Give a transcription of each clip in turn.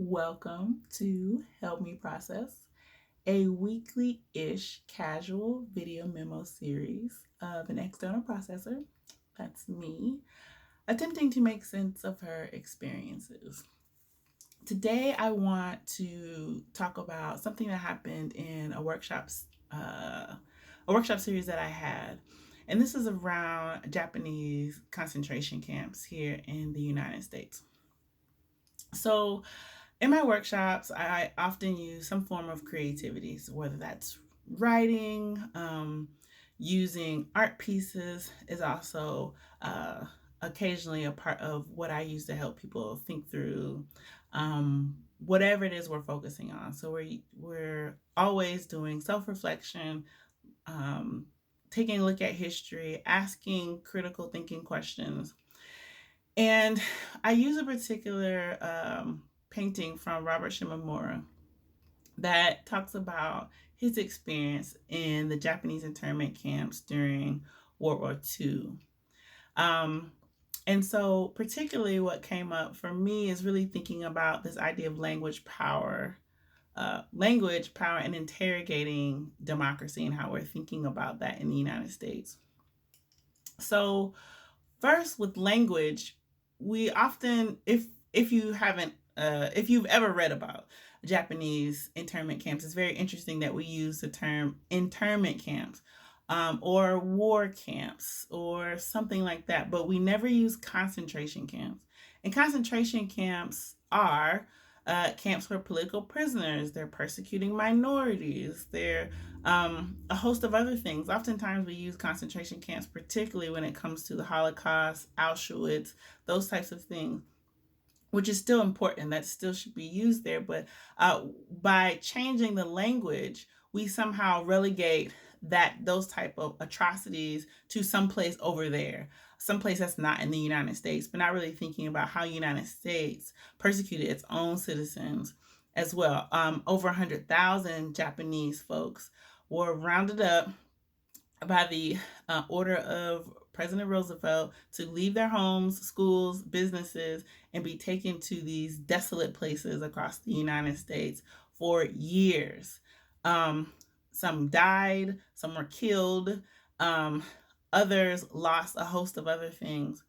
Welcome to Help Me Process, a weekly ish casual video memo series of an external processor, that's me, attempting to make sense of her experiences. Today, I want to talk about something that happened in a workshop series that I had. And this is around Japanese concentration camps here in the United States. So, in my workshops, I often use some form of creativity, so whether that's writing, using art pieces is also occasionally a part of what I use to help people think through whatever it is we're focusing on. So we're always doing self reflection, um, taking a look at history, asking critical thinking questions, and I use a particular painting from Robert Shimamura that talks about his experience in the Japanese internment camps during World War II. Um, and so, particularly, what came up for me is really thinking about this idea of language power, and interrogating democracy and how we're thinking about that in the United States. So, first, with language, we often, if you've ever read about Japanese internment camps, it's very interesting that we use the term internment camps, or war camps or something like that, but we never use concentration camps. And concentration camps are camps for political prisoners. They're persecuting minorities. They're a host of other things. Oftentimes, we use concentration camps, particularly when it comes to the Holocaust, Auschwitz, those types of things, which is still important. That still should be used there. But by changing the language, we somehow relegate those type of atrocities to someplace over there, someplace that's not in the United States, but not really thinking about how the United States persecuted its own citizens as well. Over 100,000 Japanese folks were rounded up by the order of President Roosevelt to leave their homes, schools, businesses, and be taken to these desolate places across the United States for years. Um, some died, some were killed, um, others lost a host of other things.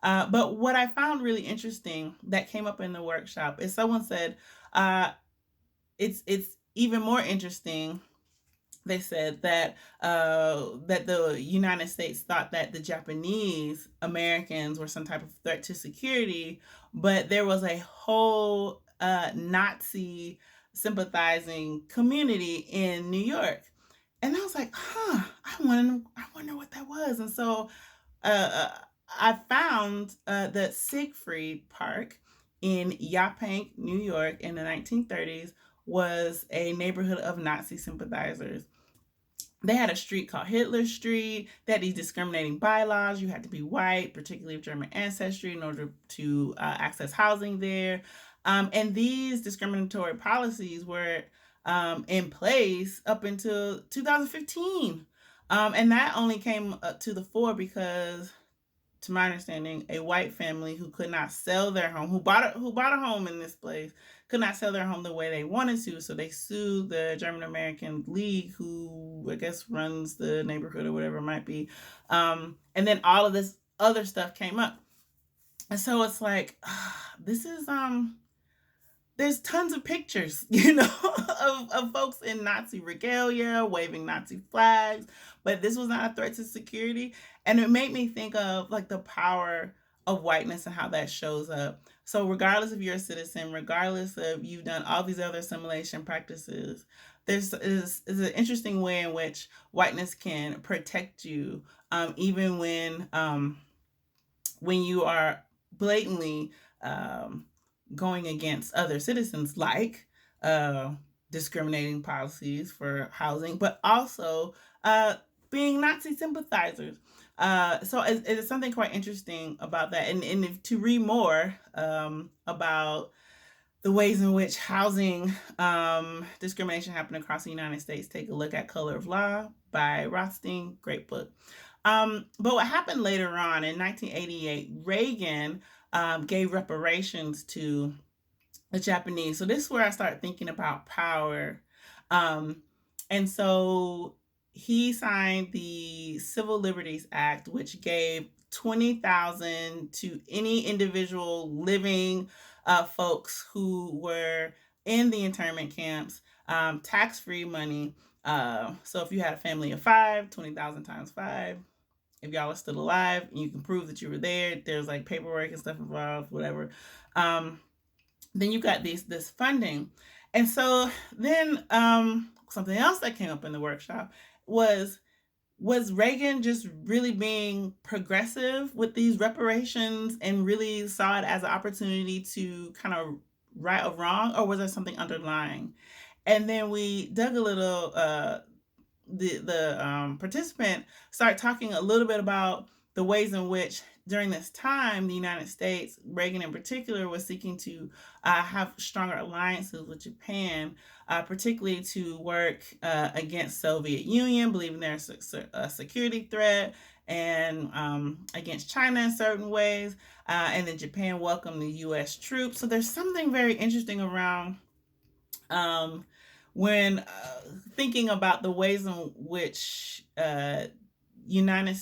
But what I found really interesting that came up in the workshop is someone said, it's even more interesting. They said that the United States thought that the Japanese Americans were some type of threat to security, but there was a whole Nazi sympathizing community in New York. And I was like, huh, I wonder what that was. And so uh, I found that Siegfried Park in Yaphank, New York, in the 1930s was a neighborhood of Nazi sympathizers. They had a street called Hitler Street. They had these discriminating bylaws. You had to be white, particularly of German ancestry, in order to access housing there. And these discriminatory policies were in place up until 2015. And that only came to the fore because, to my understanding, a white family who could not sell their home, who bought a home in this place, could not sell their home the way they wanted to, so they sued the German American League, who I guess runs the neighborhood or whatever it might be. And then all of this other stuff came up, and so it's like, this is there's tons of pictures, of folks in Nazi regalia waving Nazi flags, but this was not a threat to security. And it made me think of like the power of whiteness and how that shows up. So, regardless if you're a citizen, regardless of you've done all these other assimilation practices, is an interesting way in which whiteness can protect you, even when you are blatantly going against other citizens, like uh, discriminating policies for housing, but also being Nazi sympathizers. So it is something quite interesting about that. And if, to read more about the ways in which housing discrimination happened across the United States, take a look at Color of Law by Rothstein. Great book. But what happened later on in 1988, Reagan gave reparations to the Japanese. So this is where I start thinking about power. Um, and so he signed the Civil Liberties Act, which gave 20,000 to any individual living folks who were in the internment camps, tax-free money. So if you had a family of five, 20,000 times five. If y'all are still alive and you can prove that you were there, there's like paperwork and stuff involved, whatever. Um, then you got this funding. And so then something else that came up in the workshop was Reagan just really being progressive with these reparations and really saw it as an opportunity to kind of right a wrong, or was there something underlying? And then we dug a little the participant start talking a little bit about the ways in which during this time the United States, Reagan in particular, was seeking to have stronger alliances with Japan, particularly to work against Soviet Union, believing there's a security threat, and against China in certain ways, and then Japan welcomed the U.S. troops. So there's something very interesting around um, when thinking about the ways in which United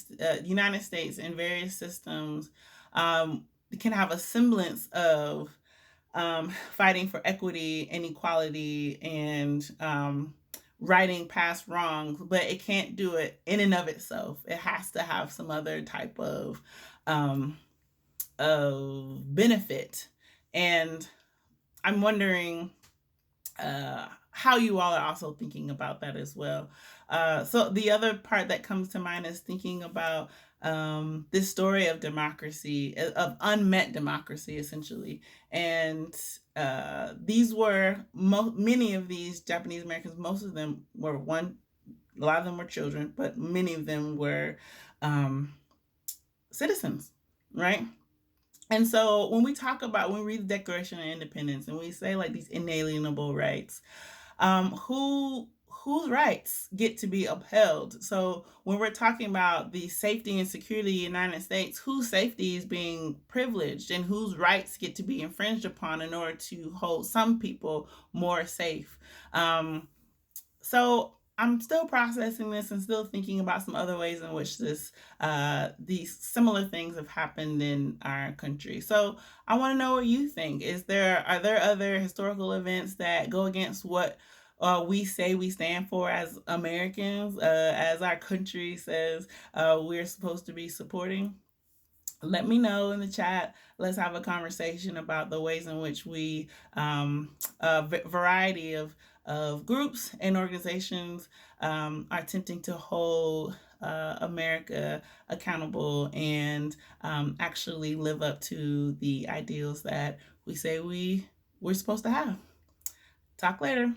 States and various systems can have a semblance of fighting for equity and equality and righting past wrongs, but it can't do it in and of itself. It has to have some other type um, of benefit. And I'm wondering how you all are also thinking about that as well. So the other part that comes to mind is thinking about this story of democracy, of unmet democracy, essentially. And these were many of these Japanese Americans. Most of them were a lot of them were children, but many of them were um, citizens, right? And so when we read the Declaration of Independence and we say like these inalienable rights, whose rights get to be upheld? So when we're talking about the safety and security of the United States, whose safety is being privileged and whose rights get to be infringed upon in order to hold some people more safe? So I'm still processing this and still thinking about some other ways in which these similar things have happened in our country. So I want to know what you think. Are there other historical events that go against what we say we stand for as Americans, as our country says we're supposed to be supporting? Let me know in the chat. Let's have a conversation about the ways in which a variety of groups and organizations are attempting to hold America accountable and actually live up to the ideals that we say we're supposed to have. Talk later.